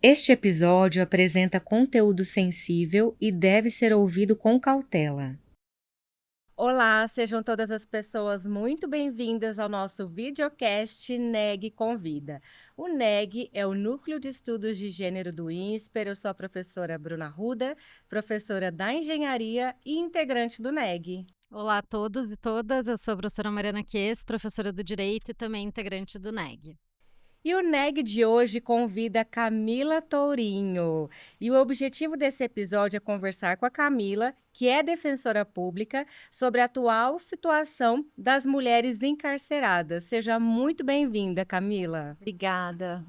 Este episódio apresenta conteúdo sensível e deve ser ouvido com cautela. Olá, sejam todas as pessoas muito bem-vindas ao nosso videocast NEG Convida. O NEG é o Núcleo de Estudos de Gênero do INSPER. Eu sou a professora Bruna Ruda, professora da Engenharia e integrante do NEG. Olá a todos e todas, eu sou a professora Mariana Ques, professora do Direito e também integrante do NEG. E o NEG de hoje convida Camila Tourinho. E o objetivo desse episódio é conversar com a Camila, que é defensora pública, sobre a atual situação das mulheres encarceradas. Seja muito bem-vinda, Camila. Obrigada.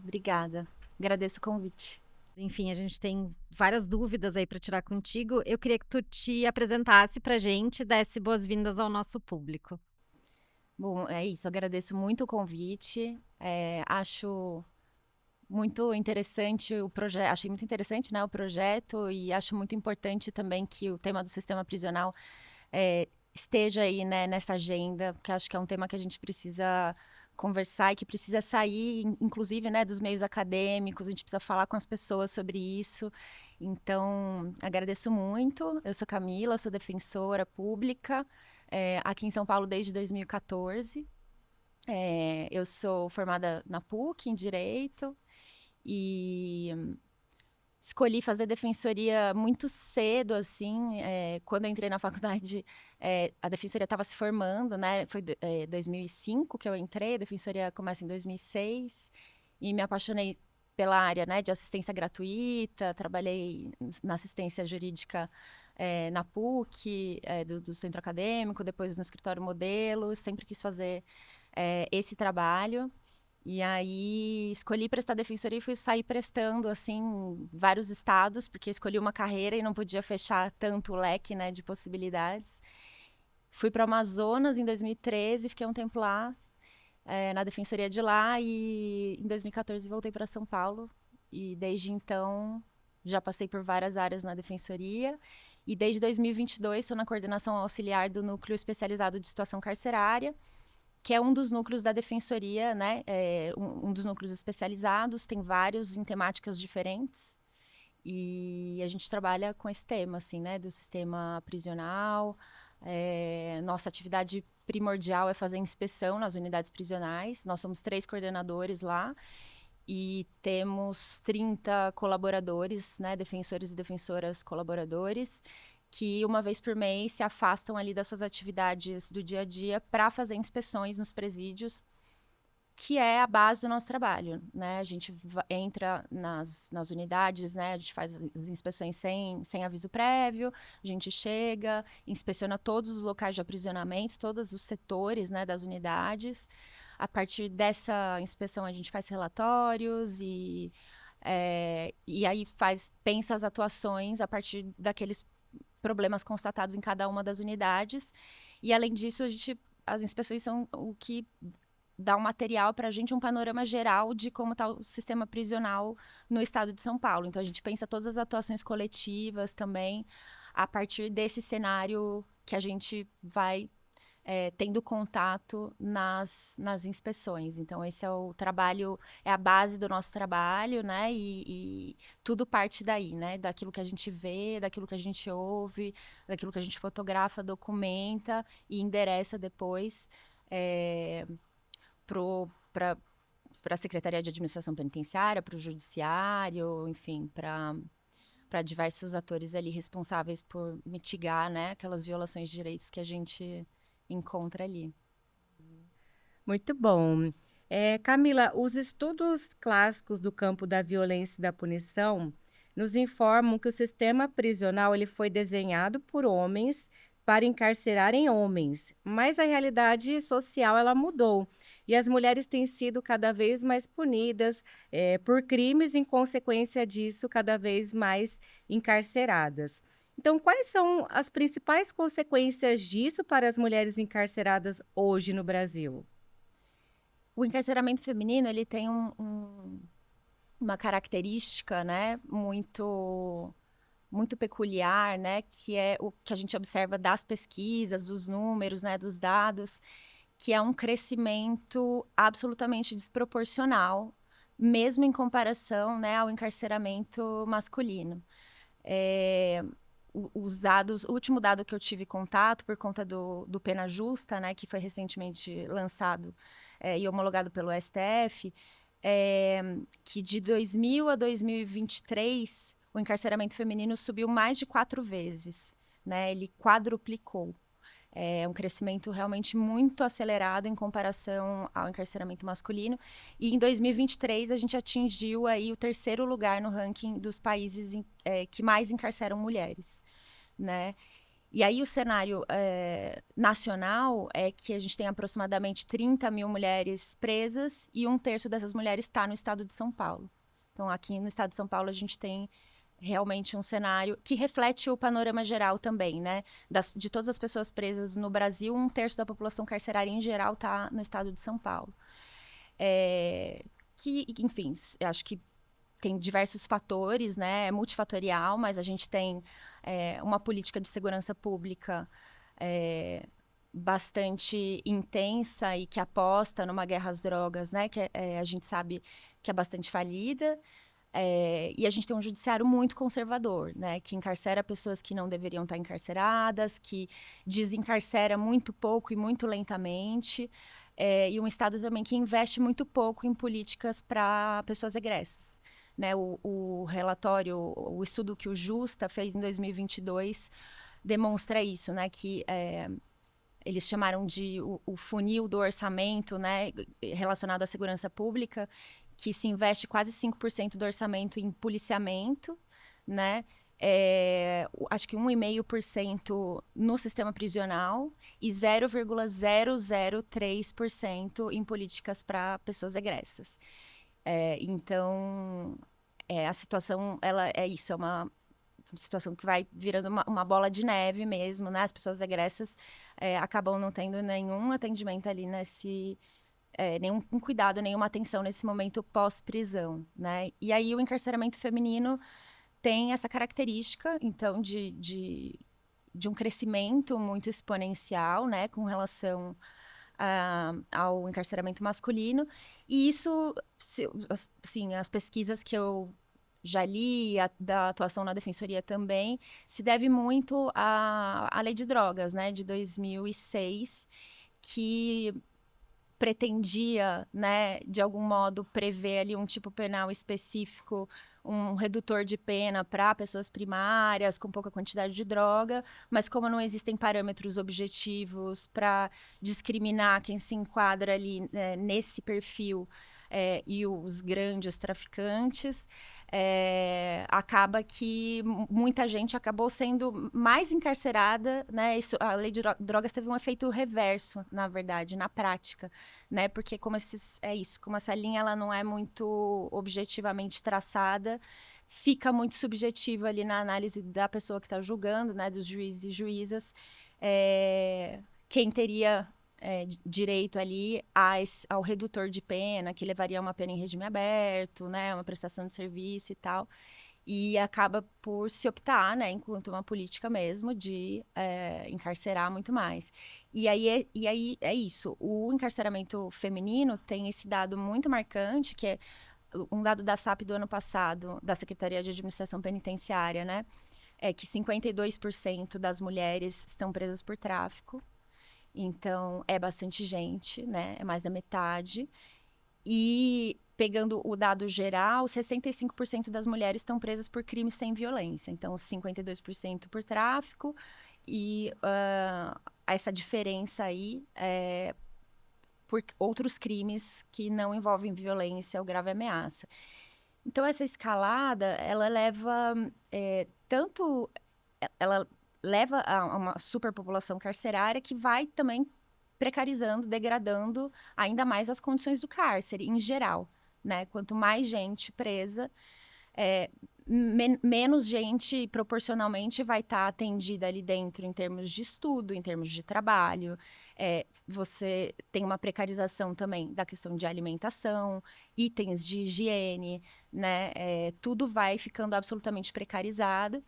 Agradeço o convite. Enfim, a gente tem várias dúvidas aí para tirar contigo. Eu queria que tu te apresentasse para a gente e desse boas-vindas ao nosso público. Bom, é isso, agradeço muito o convite. Acho muito interessante o projeto, achei muito interessante, né, o projeto, e acho muito importante também que o tema do sistema prisional esteja aí, né, nessa agenda, porque acho que é um tema que a gente precisa conversar e que precisa sair, inclusive, né, dos meios acadêmicos, a gente precisa falar com as pessoas sobre isso. Então, agradeço muito. Eu sou Camila, sou defensora pública, aqui em São Paulo desde 2014. Eu sou formada na PUC, em Direito, e escolhi fazer defensoria muito cedo, assim, quando eu entrei na faculdade, a defensoria estava se formando, né, foi 2005 que eu entrei, a defensoria começa em 2006, e me apaixonei pela área, né, de assistência gratuita, trabalhei na assistência jurídica na PUC, do centro acadêmico, depois no escritório modelo, sempre quis fazer esse trabalho. E aí escolhi prestar defensoria e fui sair prestando, assim, vários estados, porque escolhi uma carreira e não podia fechar tanto o leque, né, de possibilidades. Fui para o Amazonas em 2013, fiquei um tempo lá, na defensoria de lá, e em 2014 voltei para São Paulo. E desde então já passei por várias áreas na defensoria. E desde 2022 estou na coordenação auxiliar do Núcleo Especializado de Situação Carcerária, que é um dos núcleos da defensoria, né? Um dos núcleos especializados, tem vários em temáticas diferentes. E a gente trabalha com esse tema, assim, né? Do sistema prisional. Nossa atividade primordial é fazer inspeção nas unidades prisionais. Nós somos 3 coordenadores lá e temos 30 colaboradores, né? Defensores e defensoras colaboradores, que uma vez por mês se afastam ali das suas atividades do dia a dia para fazer inspeções nos presídios, que é a base do nosso trabalho, né? A gente entra nas unidades, né? A gente faz as inspeções sem aviso prévio, a gente chega, inspeciona todos os locais de aprisionamento, todos os setores, né, das unidades. A partir dessa inspeção a gente faz relatórios e aí pensa as atuações a partir daqueles problemas constatados em cada uma das unidades. E, além disso, as inspeções são o que dá um material para a gente, um panorama geral de como está o sistema prisional no estado de São Paulo. Então, a gente pensa todas as atuações coletivas também a partir desse cenário que a gente vai tendo contato nas inspeções. Então, esse é o trabalho, é a base do nosso trabalho, né? E tudo parte daí, né? Daquilo que a gente vê, daquilo que a gente ouve, daquilo que a gente fotografa, documenta e endereça depois para a Secretaria de Administração Penitenciária, para o Judiciário, enfim, para diversos atores ali responsáveis por mitigar, né, aquelas violações de direitos que a gente encontra ali. Muito bom. Camila, os estudos clássicos do campo da violência e da punição nos informam que o sistema prisional ele foi desenhado por homens para encarcerarem homens, mas a realidade social ela mudou e as mulheres têm sido cada vez mais punidas por crimes e, em consequência disso, cada vez mais encarceradas. Então, quais são as principais consequências disso para as mulheres encarceradas hoje no Brasil? O encarceramento feminino, ele tem uma característica, né, muito peculiar, né, que é o que a gente observa das pesquisas, dos números, né, dos dados, que é um crescimento absolutamente desproporcional mesmo em comparação, né, ao encarceramento masculino. O último dado que eu tive contato, por conta do Pena Justa, né, que foi recentemente lançado e homologado pelo STF, que de 2000 a 2023, o encarceramento feminino subiu mais de 4 vezes, né, ele quadruplicou. É um crescimento realmente muito acelerado em comparação ao encarceramento masculino. E em 2023, a gente atingiu aí o 3º lugar no ranking dos países que mais encarceram mulheres, né? E aí o cenário nacional é que a gente tem aproximadamente 30 mil mulheres presas e 1/3 dessas mulheres está no estado de São Paulo. Então, aqui no estado de São Paulo, a gente tem realmente um cenário que reflete o panorama geral também, né? De todas as pessoas presas no Brasil, 1/3 da população carcerária em geral está no estado de São Paulo. Enfim, eu acho que tem diversos fatores, né? É multifatorial, mas a gente tem uma política de segurança pública bastante intensa e que aposta numa guerra às drogas, né? Que a gente sabe que é bastante falida. E a gente tem um judiciário muito conservador, né? Que encarcera pessoas que não deveriam estar encarceradas, que desencarcera muito pouco e muito lentamente. E um Estado também que investe muito pouco em políticas para pessoas egressas. Né? O relatório, o estudo que o Justa fez em 2022 demonstra isso, né? Que eles chamaram de o funil do orçamento, né? Relacionado à segurança pública, que se investe quase 5% do orçamento em policiamento, né? Acho que 1,5% no sistema prisional e 0,003% em políticas para pessoas egressas. Então, a situação, ela é isso, é uma situação que vai virando uma bola de neve mesmo, né? As pessoas egressas acabam não tendo nenhum atendimento ali nenhum cuidado, nenhuma atenção nesse momento pós-prisão, né? E aí o encarceramento feminino tem essa característica, então, de um crescimento muito exponencial, né? Com relação ao encarceramento masculino. E isso, assim, as pesquisas que eu já li, da atuação na defensoria também, se deve muito à lei de drogas, né? De 2006, que pretendia, né, de algum modo prever ali um tipo penal específico, um redutor de pena para pessoas primárias com pouca quantidade de droga, mas como não existem parâmetros objetivos para discriminar quem se enquadra ali nesse perfil e os grandes traficantes, acaba que muita gente acabou sendo mais encarcerada, né? A lei de drogas teve um efeito reverso, na verdade, na prática, né? Porque como essa linha ela não é muito objetivamente traçada, fica muito subjetiva ali na análise da pessoa que está julgando, né? Dos juízes e juízas, quem teria direito ali ao redutor de pena, que levaria a uma pena em regime aberto, né, uma prestação de serviço e tal, e acaba por se optar, né, enquanto uma política mesmo, de encarcerar muito mais. E aí é isso, o encarceramento feminino tem esse dado muito marcante, que é um dado da SAP do ano passado, da Secretaria de Administração Penitenciária, né, é que 52% das mulheres estão presas por tráfico. Então, é bastante gente, né? É mais da metade. E, pegando o dado geral, 65% das mulheres estão presas por crimes sem violência. Então, 52% por tráfico. E essa diferença aí por outros crimes que não envolvem violência ou grave ameaça. Então, essa escalada, ela leva tanto... Ela leva a uma superpopulação carcerária que vai também precarizando, degradando ainda mais as condições do cárcere, em geral, né? Quanto mais gente presa, menos gente proporcionalmente vai estar atendida ali dentro em termos de estudo, em termos de trabalho. Você tem uma precarização também da questão de alimentação, itens de higiene, né? Tudo vai ficando absolutamente precarizado.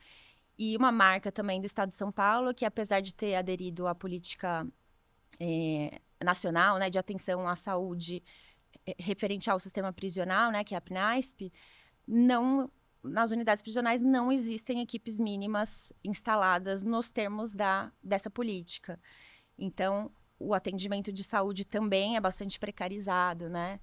E uma marca também do Estado de São Paulo, que apesar de ter aderido à política nacional, né, de atenção à saúde referente ao sistema prisional, né, que é a PNASP, não, nas unidades prisionais não existem equipes mínimas instaladas nos termos dessa política. Então, o atendimento de saúde também é bastante precarizado, né?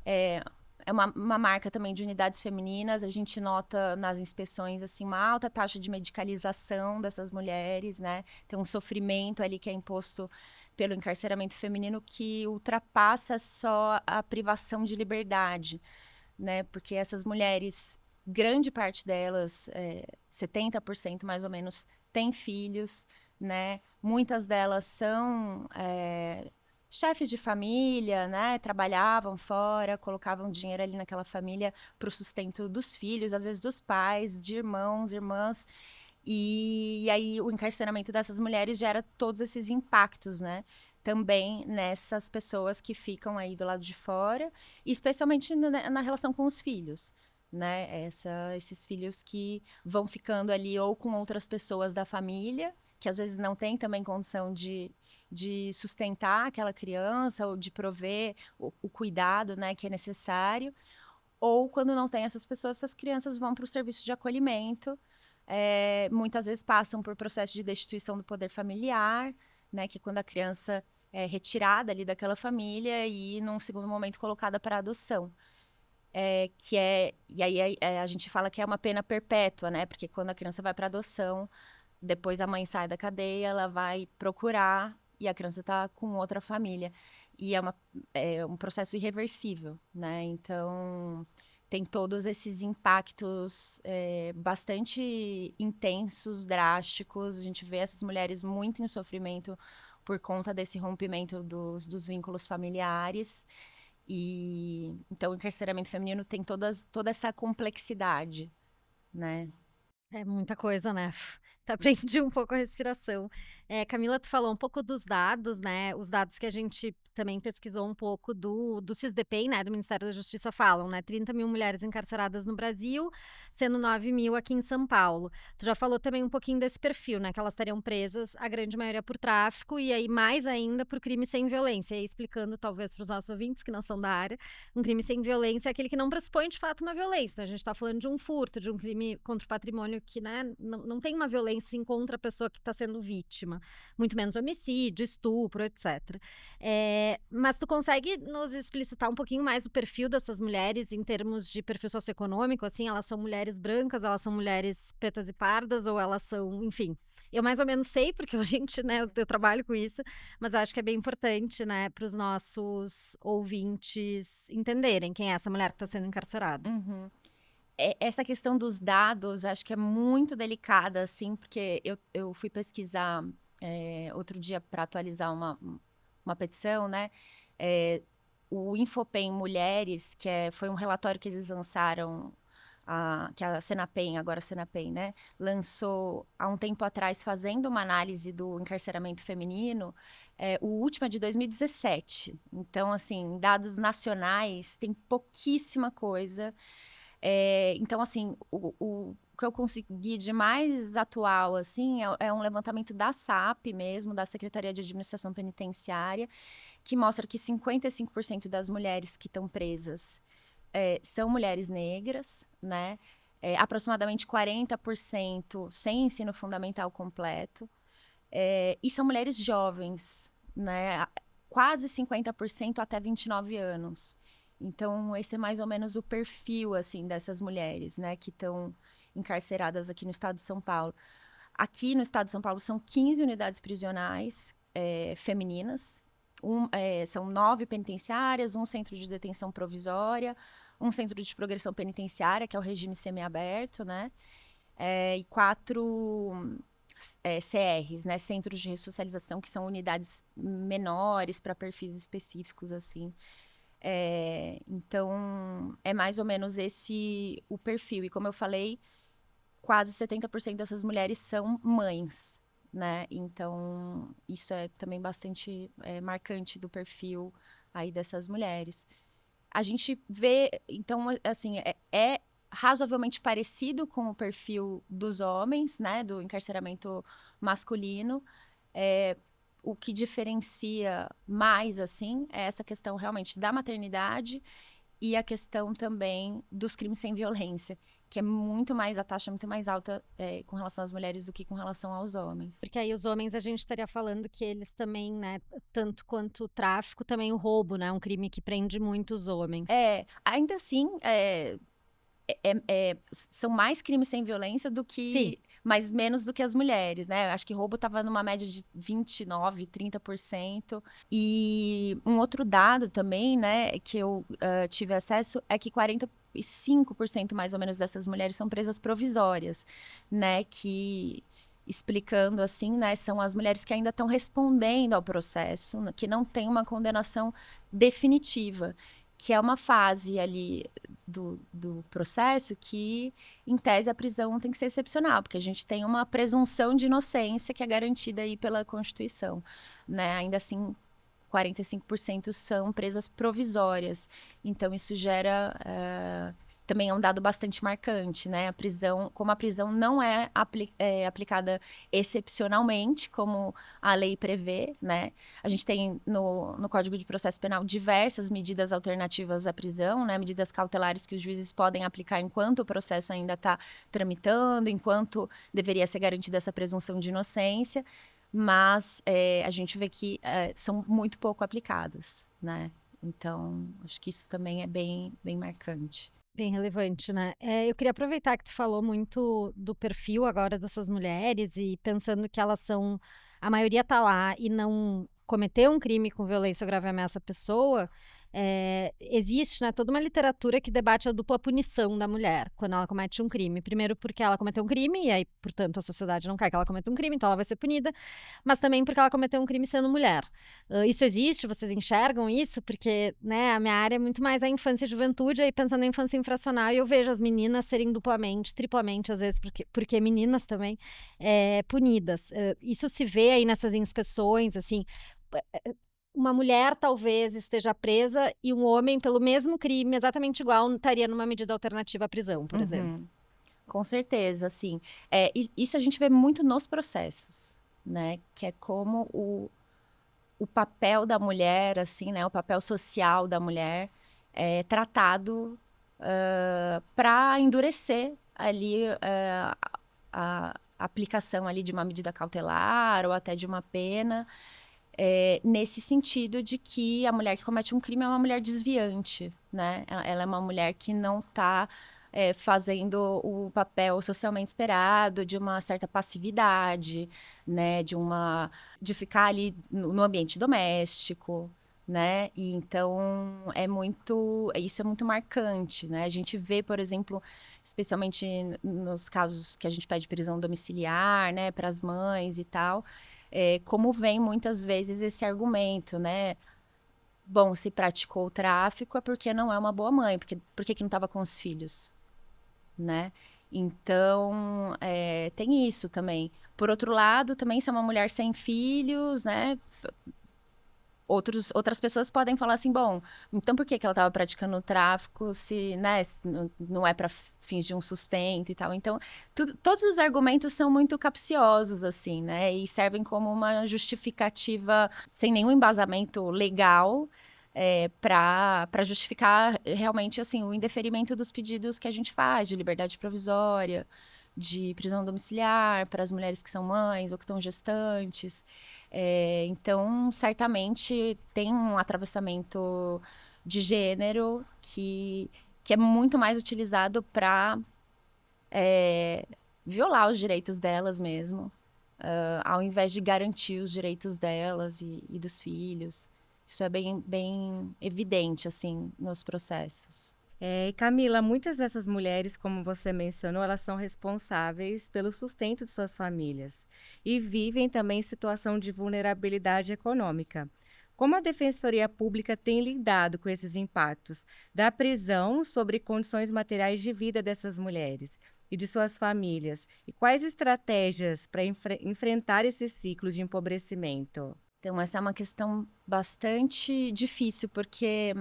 É, é uma marca também de unidades femininas. A gente nota nas inspeções assim uma alta taxa de medicalização dessas mulheres, né? Tem um sofrimento ali que é imposto pelo encarceramento feminino que ultrapassa só a privação de liberdade, né? Porque essas mulheres, grande parte delas, 70% mais ou menos, têm filhos, né? Muitas delas são chefes de família, né? Trabalhavam fora, colocavam dinheiro ali naquela família para o sustento dos filhos, às vezes dos pais, de irmãos, irmãs. E aí o encarceramento dessas mulheres gera todos esses impactos, né? Também nessas pessoas que ficam aí do lado de fora, especialmente na relação com os filhos, né? Esses filhos que vão ficando ali ou com outras pessoas da família, que às vezes não têm também condição de sustentar aquela criança ou de prover o cuidado, né, que é necessário. Ou quando não tem essas pessoas, essas crianças vão para o serviço de acolhimento, muitas vezes passam por processo de destituição do poder familiar, né, que é quando a criança é retirada ali daquela família e, num segundo momento, colocada para adoção. E aí a gente fala que é uma pena perpétua, né, porque quando a criança vai para adoção, depois a mãe sai da cadeia, ela vai procurar e a criança está com outra família. E é um processo irreversível, né? Então, tem todos esses impactos bastante intensos, drásticos. A gente vê essas mulheres muito em sofrimento por conta desse rompimento dos vínculos familiares. E então o encarceramento feminino tem toda essa complexidade, né? É muita coisa, né. Até prendi um pouco a respiração. Camila, tu falou um pouco dos dados, né, os dados que a gente também pesquisou um pouco do Sisdepem, né, do Ministério da Justiça falam, né, 30.000 mulheres encarceradas no Brasil, sendo 9.000 aqui em São Paulo. Tu já falou também um pouquinho desse perfil, né, que elas estariam presas, a grande maioria por tráfico e aí mais ainda por crime sem violência. E aí explicando talvez para os nossos ouvintes que não são da área, um crime sem violência é aquele que não pressupõe de fato uma violência, né, a gente tá falando de um furto, de um crime contra o patrimônio que, né, não tem uma violência em contra a pessoa que está sendo vítima, muito menos homicídio, estupro, etc. Mas tu consegue nos explicitar um pouquinho mais o perfil dessas mulheres em termos de perfil socioeconômico, assim, elas são mulheres brancas, elas são mulheres pretas e pardas, ou elas são, enfim... Eu mais ou menos sei, porque a gente, né, eu trabalho com isso, mas eu acho que é bem importante, né, para os nossos ouvintes entenderem quem é essa mulher que está sendo encarcerada. Uhum. Essa questão dos dados, acho que é muito delicada, assim, porque eu fui pesquisar outro dia para atualizar uma petição, né? O Infopem Mulheres, foi um relatório que eles lançaram, que a Senapem, agora a Senapem, né? Lançou há um tempo atrás, fazendo uma análise do encarceramento feminino. O último é de 2017. Então, assim, dados nacionais, tem pouquíssima coisa. Então, assim, o que eu consegui de mais atual, assim, é um levantamento da SAP mesmo, da Secretaria de Administração Penitenciária, que mostra que 55% das mulheres que estão presas são mulheres negras, né? Aproximadamente 40% sem ensino fundamental completo, e são mulheres jovens, né? Quase 50% até 29 anos. Então, esse é mais ou menos o perfil, assim, dessas mulheres, né, que estão encarceradas aqui no estado de São Paulo. Aqui no estado de São Paulo são 15 unidades prisionais femininas, são 9 penitenciárias, um centro de detenção provisória, um centro de progressão penitenciária, que é o regime semiaberto, né, e 4 CRs, né, centros de ressocialização, que são unidades menores para perfis específicos, assim. Então, é mais ou menos esse o perfil. E como eu falei, quase 70% dessas mulheres são mães, né? Então, isso é também bastante marcante do perfil aí dessas mulheres. A gente vê, então, assim, é razoavelmente parecido com o perfil dos homens, né? Do encarceramento masculino. O que diferencia mais, assim, é essa questão realmente da maternidade e a questão também dos crimes sem violência, que é muito mais, a taxa é muito mais alta com relação às mulheres do que com relação aos homens. Porque aí os homens a gente estaria falando que eles também, né, tanto quanto o tráfico, também o roubo, né, um crime que prende muito os homens. Ainda assim, são mais crimes sem violência do Sim. que, mas menos do que as mulheres, né? Acho que roubo estava numa média de 29, 30%. E um outro dado também, né, que eu tive acesso é que 45% mais ou menos dessas mulheres são presas provisórias, né? Que explicando assim, né, são as mulheres que ainda estão respondendo ao processo, que não tem uma condenação definitiva, que é uma fase ali do processo que, em tese, a prisão tem que ser excepcional, porque a gente tem uma presunção de inocência que é garantida aí pela Constituição, né? Ainda assim, 45% são presas provisórias. Então, isso gera... também é um dado bastante marcante, né? Como a prisão não é aplicada excepcionalmente, como a lei prevê, né? A gente tem no Código de Processo Penal diversas medidas alternativas à prisão, né? Medidas cautelares que os juízes podem aplicar enquanto o processo ainda está tramitando, enquanto deveria ser garantida essa presunção de inocência, mas a gente vê que são muito pouco aplicadas, né? Então, acho que isso também é bem, bem marcante. Bem relevante, né? Eu queria aproveitar que tu falou muito do perfil agora dessas mulheres e pensando que elas são, a maioria tá lá e não cometeu um crime com violência ou grave ameaça à pessoa, existe, né, toda uma literatura que debate a dupla punição da mulher quando ela comete um crime. Primeiro porque ela cometeu um crime e aí, portanto, a sociedade não quer que ela cometa um crime, então ela vai ser punida, mas também porque ela cometeu um crime sendo mulher. Isso existe? Vocês enxergam isso? Porque, né, a minha área é muito mais a infância e juventude, aí pensando na infância infracional, e eu vejo as meninas serem duplamente, triplamente, às vezes, porque meninas também, punidas. Isso se vê aí nessas inspeções, assim, uma mulher talvez esteja presa e um homem, pelo mesmo crime, exatamente igual, estaria numa medida alternativa à prisão, por exemplo. Com certeza, assim. Isso a gente vê muito nos processos, né? Que é como o papel da mulher, assim, né? O papel social da mulher é tratado para endurecer ali a aplicação ali de uma medida cautelar ou até de uma pena, nesse sentido de que a mulher que comete um crime é uma mulher desviante, né? Ela é uma mulher que não está fazendo o papel socialmente esperado de uma certa passividade, né? De ficar ali no ambiente doméstico, né? E então isso é muito marcante, né? A gente vê, por exemplo, especialmente nos casos que a gente pede prisão domiciliar, né, para as mães e tal, como vem muitas vezes esse argumento, né? Bom, se praticou o tráfico é porque não é uma boa mãe, por que não estava com os filhos, né? Então, tem isso também. Por outro lado, também se é uma mulher sem filhos, né? Outras pessoas podem falar assim, bom, então por que ela estava praticando o tráfico se, né, não é para fins de um sustento e tal? Então, todos os argumentos são muito capciosos, assim, né? E servem como uma justificativa sem nenhum embasamento legal para justificar realmente, assim, o indeferimento dos pedidos que a gente faz de liberdade provisória, de prisão domiciliar para as mulheres que são mães ou que estão gestantes. Então, certamente tem um atravessamento de gênero que é muito mais utilizado para violar os direitos delas mesmo, ao invés de garantir os direitos delas e dos filhos. Isso é bem, bem evidente, assim, nos processos. E Camila, muitas dessas mulheres, como você mencionou, elas são responsáveis pelo sustento de suas famílias e vivem também em situação de vulnerabilidade econômica. Como a Defensoria Pública tem lidado com esses impactos da prisão sobre condições materiais de vida dessas mulheres e de suas famílias? E quais estratégias para enfrentar esse ciclo de empobrecimento? Então, essa é uma questão bastante difícil, porque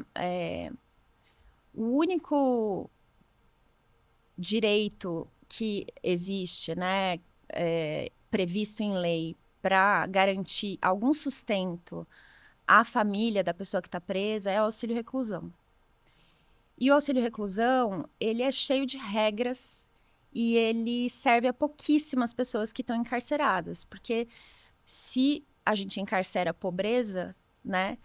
o único direito que existe, né, previsto em lei para garantir algum sustento à família da pessoa que está presa é o auxílio reclusão. E o auxílio reclusão, ele é cheio de regras e ele serve a pouquíssimas pessoas que estão encarceradas, porque se a gente encarcera a pobreza, né,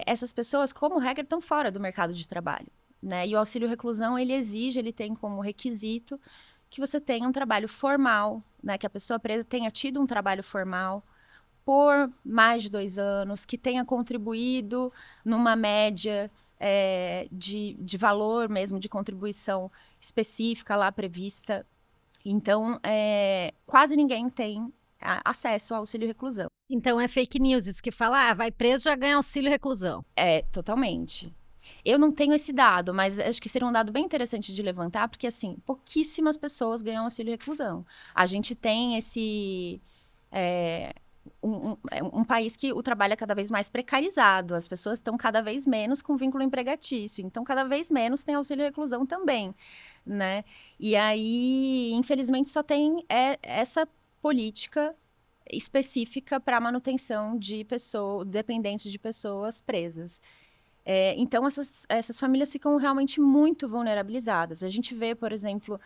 essas pessoas, como regra, estão fora do mercado de trabalho, né? E o auxílio reclusão, ele tem como requisito que você tenha um trabalho formal, né, que a pessoa presa tenha tido um trabalho formal por mais de 2 anos, que tenha contribuído numa média de valor mesmo, de contribuição específica lá prevista. Então, quase ninguém tem acesso ao auxílio reclusão. Então é fake news isso que fala, vai preso já ganha auxílio reclusão. Totalmente. Eu não tenho esse dado, mas acho que seria um dado bem interessante de levantar, porque, assim, pouquíssimas pessoas ganham auxílio reclusão. A gente tem um país que o trabalho é cada vez mais precarizado, as pessoas estão cada vez menos com vínculo empregatício, então cada vez menos tem auxílio reclusão também, né? E aí, infelizmente, só tem essa política específica para manutenção de dependentes de pessoas presas. Então, essas famílias ficam realmente muito vulnerabilizadas. A gente vê, por exemplo,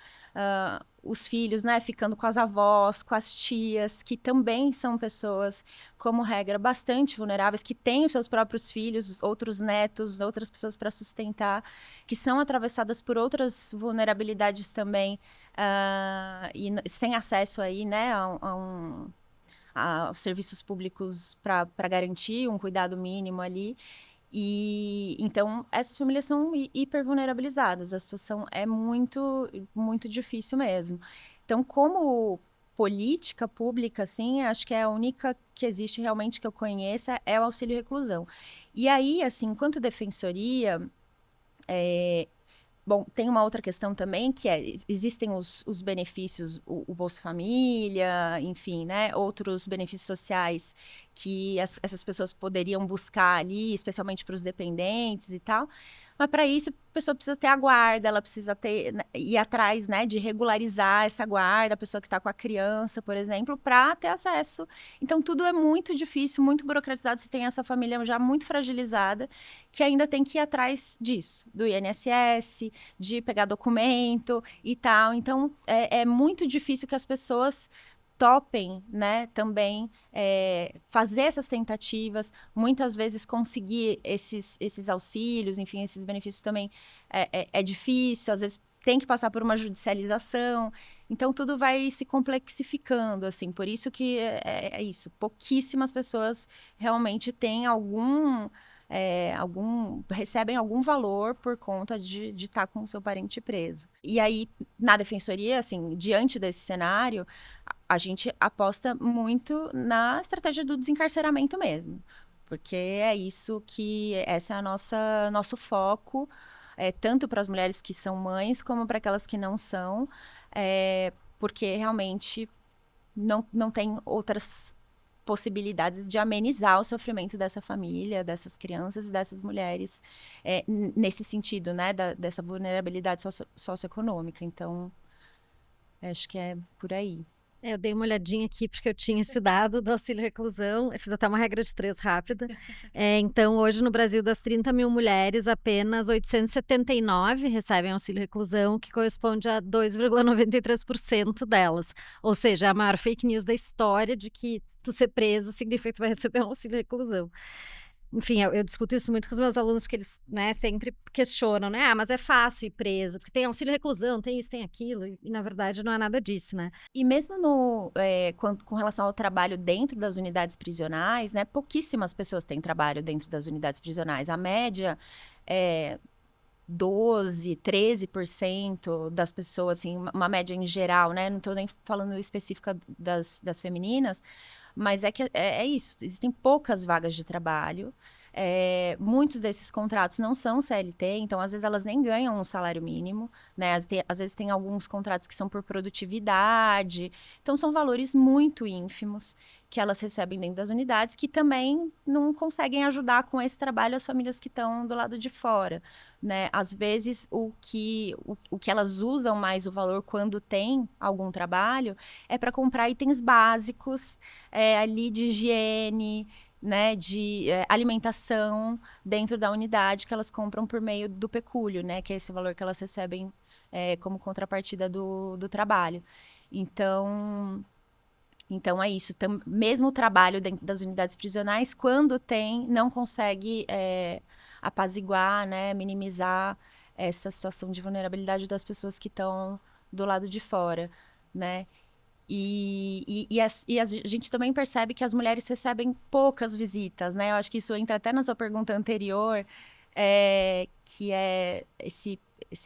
os filhos, né, ficando com as avós, com as tias, que também são pessoas, como regra, bastante vulneráveis, que têm os seus próprios filhos, outros netos, outras pessoas para sustentar, que são atravessadas por outras vulnerabilidades também, e sem acesso aí, né, aos serviços públicos para garantir um cuidado mínimo ali. E então essas famílias são hiper vulnerabilizadas, a situação é muito, muito difícil mesmo. Então, como política pública, assim, acho que é a única que existe realmente que eu conheça é o auxílio reclusão. E aí, assim, enquanto defensoria, bom, tem uma outra questão também, que existem os benefícios, o Bolsa Família, enfim, né? Outros benefícios sociais que essas pessoas poderiam buscar ali, especialmente para os dependentes e tal. Mas para isso, a pessoa precisa ter a guarda, ela precisa ir atrás, né, de regularizar essa guarda, a pessoa que está com a criança, por exemplo, para ter acesso. Então, tudo é muito difícil, muito burocratizado. Você tem essa família já muito fragilizada, que ainda tem que ir atrás disso, do INSS, de pegar documento e tal. Então, é muito difícil que as pessoas topem, né, também fazer essas tentativas, muitas vezes conseguir esses auxílios, enfim, esses benefícios também é difícil, às vezes tem que passar por uma judicialização, então tudo vai se complexificando, assim, por isso que é isso, pouquíssimas pessoas realmente têm recebem algum valor por conta de estar com o seu parente preso. E aí, na defensoria, assim, diante desse cenário, a gente aposta muito na estratégia do desencarceramento mesmo, porque essa é a nosso foco, tanto para as mulheres que são mães, como para aquelas que não são, porque realmente não tem outras possibilidades de amenizar o sofrimento dessa família, dessas crianças e dessas mulheres, nesse sentido, né, dessa vulnerabilidade socioeconômica. Então, acho que é por aí. Eu dei uma olhadinha aqui porque eu tinha esse dado do auxílio reclusão, eu fiz até uma regra de 3 rápida. Então, hoje no Brasil, das 30 mil mulheres, apenas 879 recebem auxílio reclusão, que corresponde a 2,93% delas. Ou seja, é a maior fake news da história de que tu ser preso significa que tu vai receber um auxílio reclusão. Enfim, eu discuto isso muito com os meus alunos, porque eles, né, sempre questionam, né? Mas é fácil ir preso, porque tem auxílio reclusão, tem isso, tem aquilo, e na verdade não é nada disso, né? E mesmo com relação ao trabalho dentro das unidades prisionais, né, pouquíssimas pessoas têm trabalho dentro das unidades prisionais. A média é 12, 13% das pessoas, assim, uma média em geral, né? Não estou nem falando específica das femininas, mas é que é isso, existem poucas vagas de trabalho. Muitos desses contratos não são CLT, então às vezes elas nem ganham um salário mínimo, né? Às vezes tem alguns contratos que são por produtividade, então são valores muito ínfimos que elas recebem dentro das unidades, que também não conseguem ajudar com esse trabalho as famílias que estão do lado de fora, né? Às vezes o que elas usam mais o valor quando tem algum trabalho é para comprar itens básicos ali de higiene, né, de alimentação dentro da unidade que elas compram por meio do pecúlio, né, que é esse valor que elas recebem como contrapartida do trabalho. Então é isso. Mesmo o trabalho dentro das unidades prisionais, quando tem, não consegue apaziguar, né, minimizar essa situação de vulnerabilidade das pessoas que estão do lado de fora, né? E a gente também percebe que as mulheres recebem poucas visitas, né? Eu acho que isso entra até na sua pergunta anterior, que é esse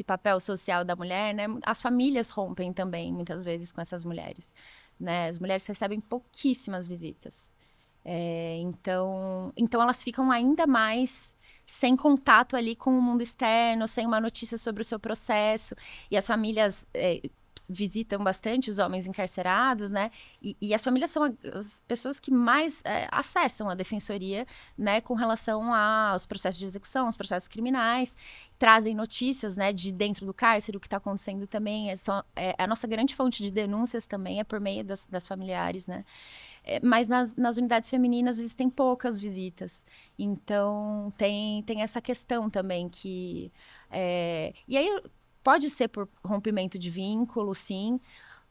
papel social da mulher, né? As famílias rompem também, muitas vezes, com essas mulheres, né? As mulheres recebem pouquíssimas visitas. Então elas ficam ainda mais sem contato ali com o mundo externo, sem uma notícia sobre o seu processo. E as famílias visitam bastante os homens encarcerados, né? E as famílias são as pessoas que mais acessam a defensoria, né? Com relação aos processos de execução, aos processos criminais, trazem notícias, né? De dentro do cárcere, o que está acontecendo também. A nossa grande fonte de denúncias também é por meio das familiares, né? Mas nas unidades femininas existem poucas visitas. Então, tem essa questão também que... E aí, pode ser por rompimento de vínculo, sim.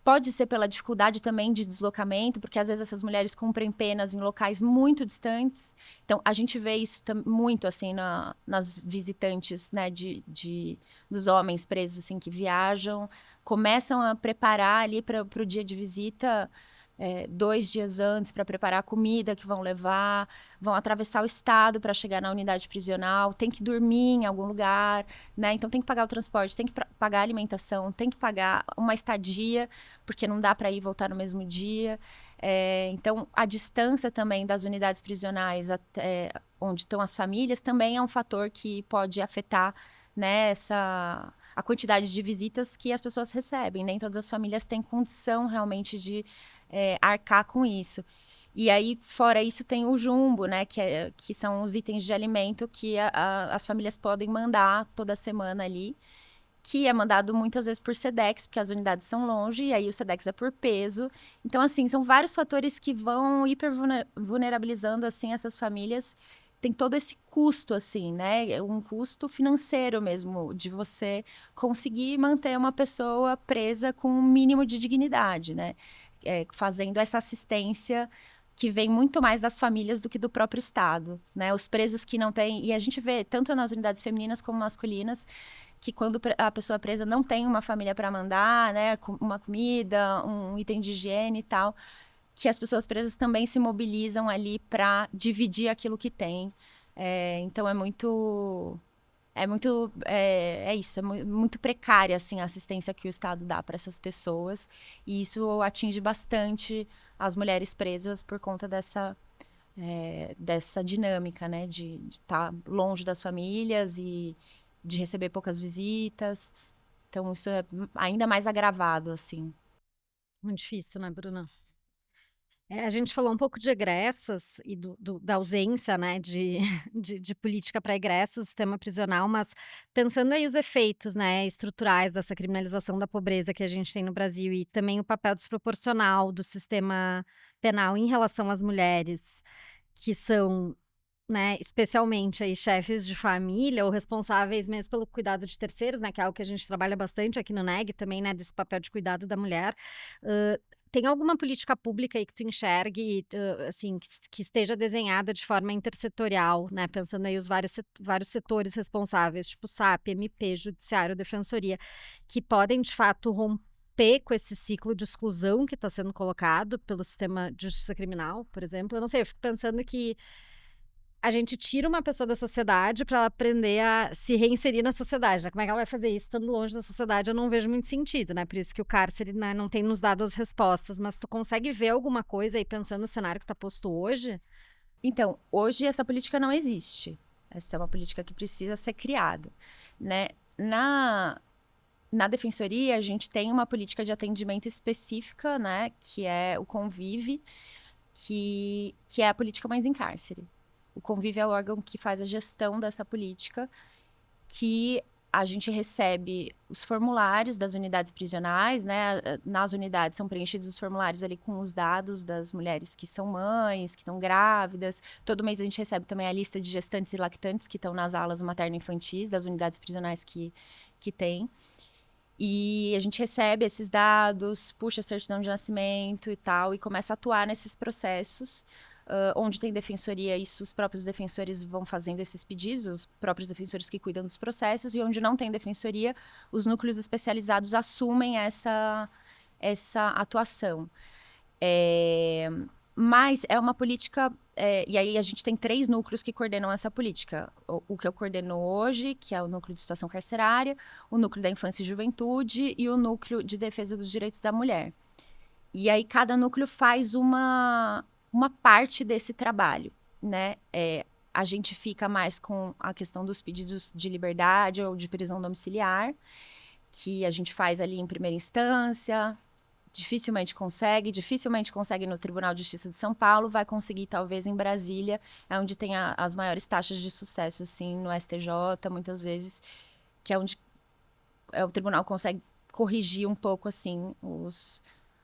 Pode ser pela dificuldade também de deslocamento, porque às vezes essas mulheres cumprem penas em locais muito distantes. Então, a gente vê isso muito, assim, nas visitantes, né, dos homens presos, assim, que viajam. Começam a preparar ali para o dia de visita... 2 dias antes para preparar a comida que vão levar, vão atravessar o estado para chegar na unidade prisional, tem que dormir em algum lugar, né? Então tem que pagar o transporte, tem que pagar a alimentação, tem que pagar uma estadia, porque não dá para ir e voltar no mesmo dia. Então a distância também das unidades prisionais até onde estão as famílias também é um fator que pode afetar, né, a quantidade de visitas que as pessoas recebem. Nem todas as famílias têm condição realmente de arcar com isso. E aí, fora isso, tem o jumbo, né? Que são os itens de alimento que as famílias podem mandar toda semana ali, que é mandado muitas vezes por Sedex, porque as unidades são longe, e aí o Sedex é por peso. Então, assim, são vários fatores que vão vulnerabilizando, assim, essas famílias. Tem todo esse custo, assim, né? Um custo financeiro mesmo, de você conseguir manter uma pessoa presa com um mínimo de dignidade, né? Fazendo essa assistência que vem muito mais das famílias do que do próprio Estado, né? Os presos que não têm... E a gente vê, tanto nas unidades femininas como masculinas, que quando a pessoa presa não tem uma família para mandar, né? Uma comida, um item de higiene e tal, que as pessoas presas também se mobilizam ali para dividir aquilo que tem. Então é isso, é muito precária, assim, a assistência que o Estado dá para essas pessoas, e isso atinge bastante as mulheres presas por conta dessa dinâmica, né, de estar longe das famílias e de receber poucas visitas. Então isso é ainda mais agravado, assim. Muito difícil, né, Bruna? A gente falou um pouco de egressas e da ausência, né, de, de política para egressos, sistema prisional, mas pensando aí os efeitos, né, estruturais dessa criminalização da pobreza que a gente tem no Brasil e também o papel desproporcional do sistema penal em relação às mulheres, que são, né, especialmente aí chefes de família ou responsáveis mesmo pelo cuidado de terceiros, né, que é algo que a gente trabalha bastante aqui no NEG também, né, desse papel de cuidado da mulher. Tem alguma política pública aí que tu enxergue, assim, que esteja desenhada de forma intersetorial, né? Pensando aí os vários setores responsáveis, tipo SAP, MP, Judiciário, Defensoria, que podem, de fato, romper com esse ciclo de exclusão que está sendo colocado pelo sistema de justiça criminal, por exemplo. Eu não sei, eu fico pensando que a gente tira uma pessoa da sociedade para ela aprender a se reinserir na sociedade, né? Como é que ela vai fazer isso estando longe da sociedade? Eu não vejo muito sentido, né? Por isso que o cárcere, né, não tem nos dado as respostas. Mas tu consegue ver alguma coisa aí pensando no cenário que tá posto hoje? Então, hoje essa política não existe. Essa é uma política que precisa ser criada, né? Na defensoria, a gente tem uma política de atendimento específica, né? Que é o Convive, que é a política Mães em Cárcere. O Convive é o órgão que faz a gestão dessa política, que a gente recebe os formulários das unidades prisionais, né? Nas unidades são preenchidos os formulários ali com os dados das mulheres que são mães, que estão grávidas. Todo mês a gente recebe também a lista de gestantes e lactantes que estão nas alas materno-infantis das unidades prisionais que tem. E a gente recebe esses dados, puxa a certidão de nascimento e tal, e começa a atuar nesses processos. Onde tem defensoria, isso os próprios defensores vão fazendo esses pedidos, os próprios defensores que cuidam dos processos, e onde não tem defensoria, os núcleos especializados assumem essa atuação. Mas é uma política, e aí a gente tem 3 núcleos que coordenam essa política. O que eu coordeno hoje, que é o núcleo de situação carcerária, o núcleo da infância e juventude e o núcleo de defesa dos direitos da mulher. E aí cada núcleo faz uma parte desse trabalho, né? A gente fica mais com a questão dos pedidos de liberdade ou de prisão domiciliar, que a gente faz ali em primeira instância, dificilmente consegue no Tribunal de Justiça de São Paulo, vai conseguir talvez em Brasília, é onde tem as maiores taxas de sucesso, assim, no STJ, muitas vezes, que é onde o tribunal consegue corrigir um pouco, assim,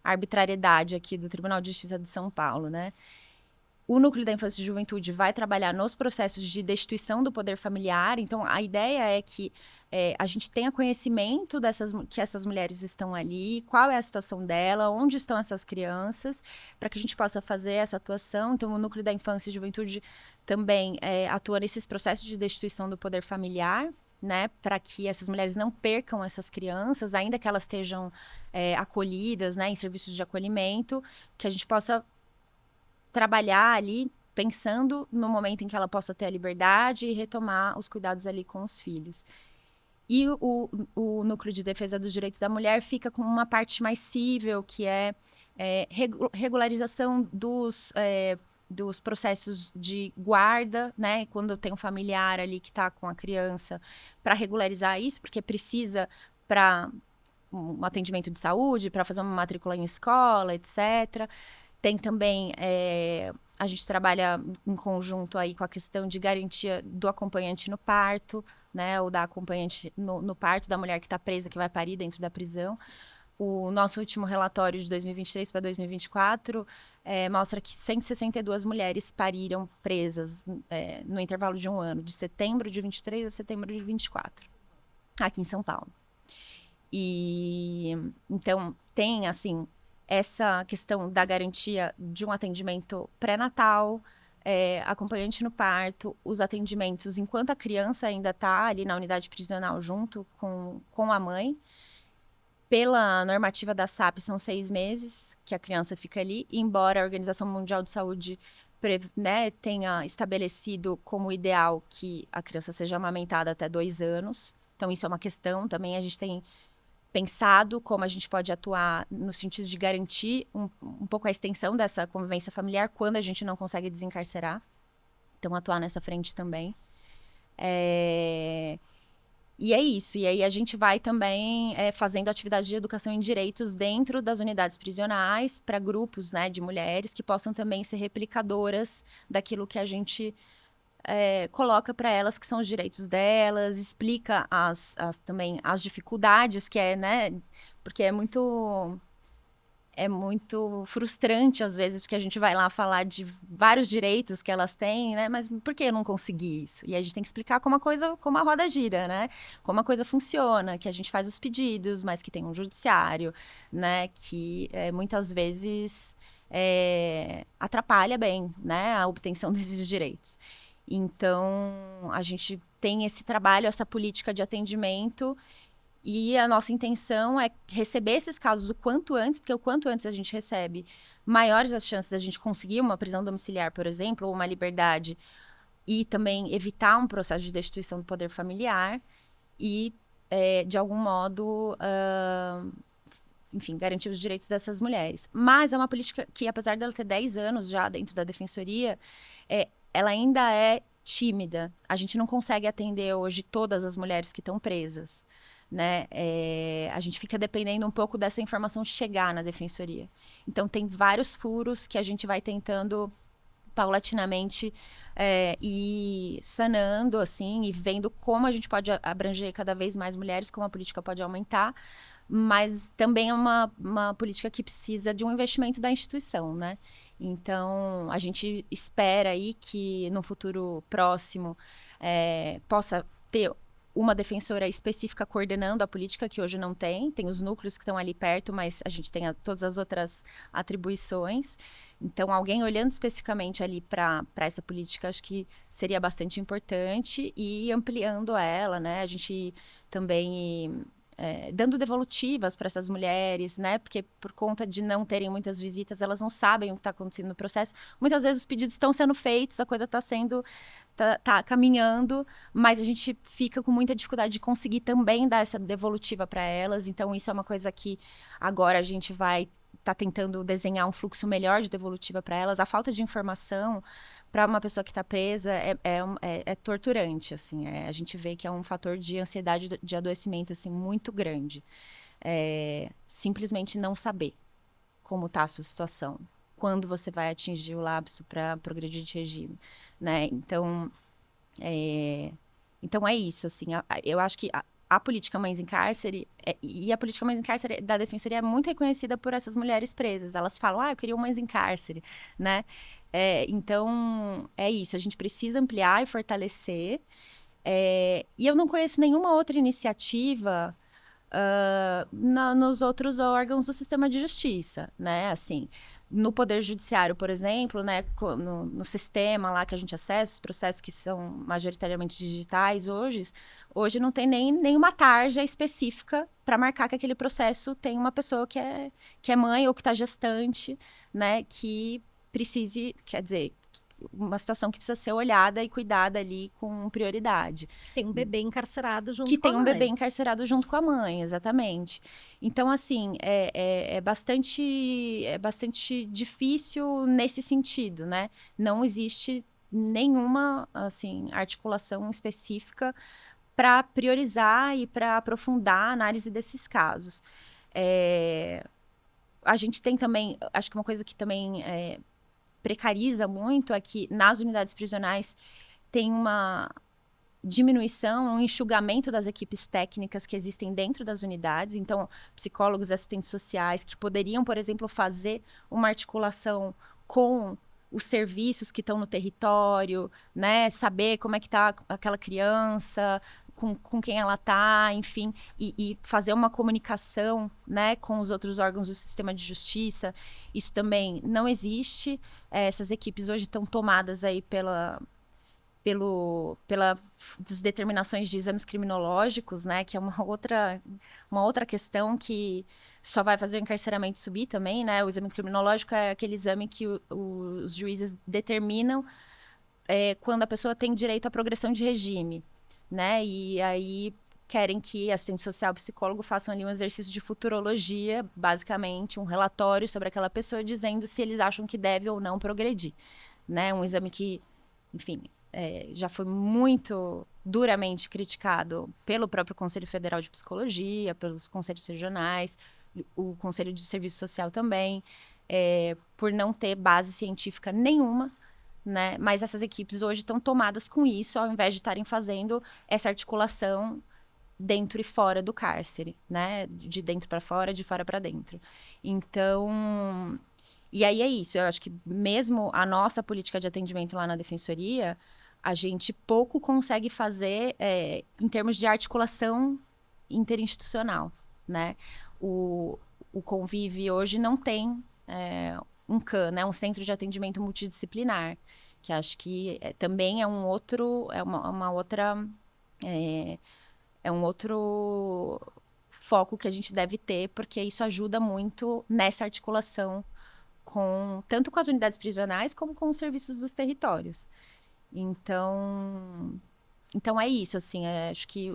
a arbitrariedade aqui do Tribunal de Justiça de São Paulo, né? O Núcleo da Infância e Juventude vai trabalhar nos processos de destituição do poder familiar. Então, a ideia é que a gente tenha conhecimento que essas mulheres estão ali, qual é a situação dela, onde estão essas crianças, para que a gente possa fazer essa atuação. Então, o Núcleo da Infância e Juventude também atua nesses processos de destituição do poder familiar, né, para que essas mulheres não percam essas crianças, ainda que elas estejam acolhidas, né, em serviços de acolhimento, que a gente possa trabalhar ali pensando no momento em que ela possa ter a liberdade e retomar os cuidados ali com os filhos. E o Núcleo de Defesa dos Direitos da Mulher fica com uma parte mais cível, que é regularização dos processos de guarda, né? Quando tem um familiar ali que está com a criança, para regularizar isso, porque precisa para um atendimento de saúde, para fazer uma matrícula em escola, etc. Tem também, a gente trabalha em conjunto aí com a questão de garantia do acompanhante no parto, né, ou da acompanhante no parto da mulher que está presa, que vai parir dentro da prisão. O nosso último relatório de 2023 para 2024 mostra que 162 mulheres pariram presas no intervalo de um ano, de setembro de 23 a setembro de 24, aqui em São Paulo. E então tem, assim, essa questão da garantia de um atendimento pré-natal, acompanhante no parto, os atendimentos enquanto a criança ainda está ali na unidade prisional junto com a mãe. Pela normativa da SAP, são 6 meses que a criança fica ali, embora a Organização Mundial de Saúde tenha estabelecido como ideal que a criança seja amamentada até 2 anos. Então, isso é uma questão também. A gente tem pensado como a gente pode atuar no sentido de garantir um pouco a extensão dessa convivência familiar quando a gente não consegue desencarcerar. Então, atuar nessa frente também. E é isso. E aí a gente vai também fazendo atividades de educação em direitos dentro das unidades prisionais para grupos, né, de mulheres que possam também ser replicadoras daquilo que a gente coloca para elas, que são os direitos delas, explica também as dificuldades que né? Porque é muito frustrante, às vezes, porque a gente vai lá falar de vários direitos que elas têm, né? Mas por que eu não consegui isso? E a gente tem que explicar como a roda gira, né? Como a coisa funciona, que a gente faz os pedidos, mas que tem um judiciário, né? Que muitas vezes atrapalha bem, né? A obtenção desses direitos. Então, a gente tem esse trabalho, essa política de atendimento, e a nossa intenção é receber esses casos o quanto antes, porque o quanto antes a gente recebe, maiores as chances da gente conseguir uma prisão domiciliar, por exemplo, ou uma liberdade, e também evitar um processo de destituição do poder familiar e, de algum modo, enfim, garantir os direitos dessas mulheres. Mas é uma política que, apesar dela ter 10 anos já dentro da defensoria, ela ainda é tímida. A gente não consegue atender hoje todas as mulheres que estão presas, né? A gente fica dependendo um pouco dessa informação chegar na defensoria. Então, tem vários furos que a gente vai tentando paulatinamente ir sanando, assim, e vendo como a gente pode abranger cada vez mais mulheres, como a política pode aumentar, mas também é uma política que precisa de um investimento da instituição, né? Então, a gente espera aí que no futuro próximo possa ter uma defensora específica coordenando a política, que hoje não tem. Tem os núcleos que estão ali perto, mas a gente tem todas as outras atribuições. Então, alguém olhando especificamente ali para essa política, acho que seria bastante importante, e ampliando ela, né? A gente também dando devolutivas para essas mulheres, né? Porque por conta de não terem muitas visitas, elas não sabem o que está acontecendo no processo. Muitas vezes os pedidos estão sendo feitos, a coisa está sendo... Tá caminhando, mas a gente fica com muita dificuldade de conseguir também dar essa devolutiva para elas. Então, isso é uma coisa que agora a gente vai estar tentando desenhar um fluxo melhor de devolutiva para elas. A falta de informação para uma pessoa que está presa é torturante, assim. A gente vê que é um fator de ansiedade, de adoecimento, assim, muito grande. Simplesmente não saber como está a sua situação, quando você vai atingir o lapso para progredir de regime, né? Então é isso, assim. Eu acho que a política Mães em Cárcere, e a política Mães em Cárcere da Defensoria é muito reconhecida por essas mulheres presas. Elas falam, eu queria um Mães em Cárcere, né? Então, é isso. A gente precisa ampliar e fortalecer. E eu não conheço nenhuma outra iniciativa nos outros órgãos do sistema de justiça, né? Assim, no Poder Judiciário, por exemplo, né? No sistema lá que a gente acessa, os processos que são majoritariamente digitais hoje não tem nenhuma tarja específica para marcar que aquele processo tem uma pessoa que é mãe ou que está gestante, né? Que precise, quer dizer, uma situação que precisa ser olhada e cuidada ali com prioridade. Tem um bebê encarcerado junto Que com a tem um mãe. bebê encarcerado junto com a mãe, exatamente. Então, assim, é bastante difícil nesse sentido, né? Não existe nenhuma, assim, articulação específica para priorizar e para aprofundar a análise desses casos. A gente tem também, acho que uma coisa que também precariza muito é que nas unidades prisionais tem uma diminuição, um enxugamento das equipes técnicas que existem dentro das unidades. Então, psicólogos, assistentes sociais, que poderiam, por exemplo, fazer uma articulação com os serviços que estão no território, né? Saber como é que está aquela criança, com quem ela está, enfim, e fazer uma comunicação, né, com os outros órgãos do sistema de justiça. Isso também não existe. Essas equipes hoje estão tomadas aí pelas determinações de exames criminológicos, né, que é uma outra questão que só vai fazer o encarceramento subir também, né? O exame criminológico é aquele exame que os juízes determinam quando a pessoa tem direito à progressão de regime, né? E aí querem que assistente social e psicólogo façam ali um exercício de futurologia, basicamente um relatório sobre aquela pessoa, dizendo se eles acham que deve ou não progredir, né? Um exame que, enfim, já foi muito duramente criticado pelo próprio Conselho Federal de Psicologia, pelos conselhos regionais, o Conselho de Serviço Social também, por não ter base científica nenhuma, né? Mas essas equipes hoje estão tomadas com isso, ao invés de estarem fazendo essa articulação dentro e fora do cárcere, né? De dentro para fora, de fora para dentro. Então, e aí é isso. Eu acho que mesmo a nossa política de atendimento lá na defensoria, a gente pouco consegue fazer em termos de articulação interinstitucional, né? O Convive hoje não tem um CAN, né? Um centro de atendimento multidisciplinar, que acho que também é um outro foco que a gente deve ter, porque isso ajuda muito nessa articulação tanto com as unidades prisionais como com os serviços dos territórios. Então é isso, assim, acho que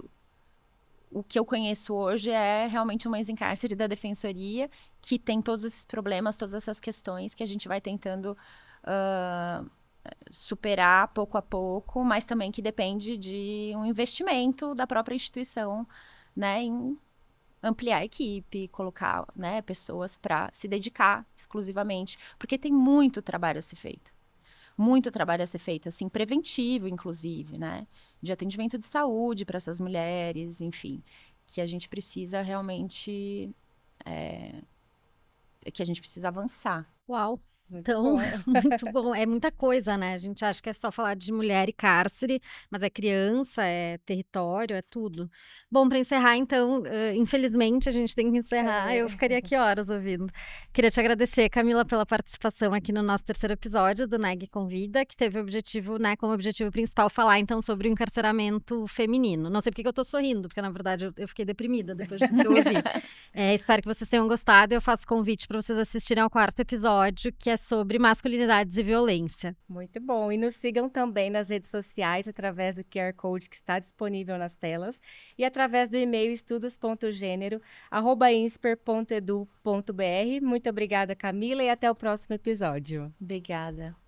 o que eu conheço hoje é realmente uma ex-em-cárcere da Defensoria, que tem todos esses problemas, todas essas questões que a gente vai tentando superar pouco a pouco, mas também que depende de um investimento da própria instituição, né, em ampliar a equipe, colocar, né, pessoas para se dedicar exclusivamente, porque tem muito trabalho a ser feito. Muito trabalho a ser feito, assim, preventivo, inclusive, né? De atendimento de saúde para essas mulheres, enfim, que a gente precisa realmente, que a gente precisa avançar. Uau! Muito Então, bom. muito bom. É muita coisa, né? A gente acha que é só falar de mulher e cárcere, mas é criança, é território, é tudo. Bom, para encerrar, então, infelizmente a gente tem que encerrar. Eu É. ficaria aqui horas ouvindo. Queria te agradecer, Camila, pela participação aqui no nosso terceiro episódio do NEG Convida, que teve o objetivo, né, como objetivo principal, falar então sobre o encarceramento feminino. Não sei porque que eu tô sorrindo, porque na verdade eu fiquei deprimida depois de que eu ouvi. Espero que vocês tenham gostado. Eu faço convite para vocês assistirem ao 4º episódio, que é sobre masculinidades e violência. Muito bom. E nos sigam também nas redes sociais, através do QR Code que está disponível nas telas e através do e-mail estudos.genero@insper.edu.br. Muito obrigada, Camila, e até o próximo episódio. Obrigada.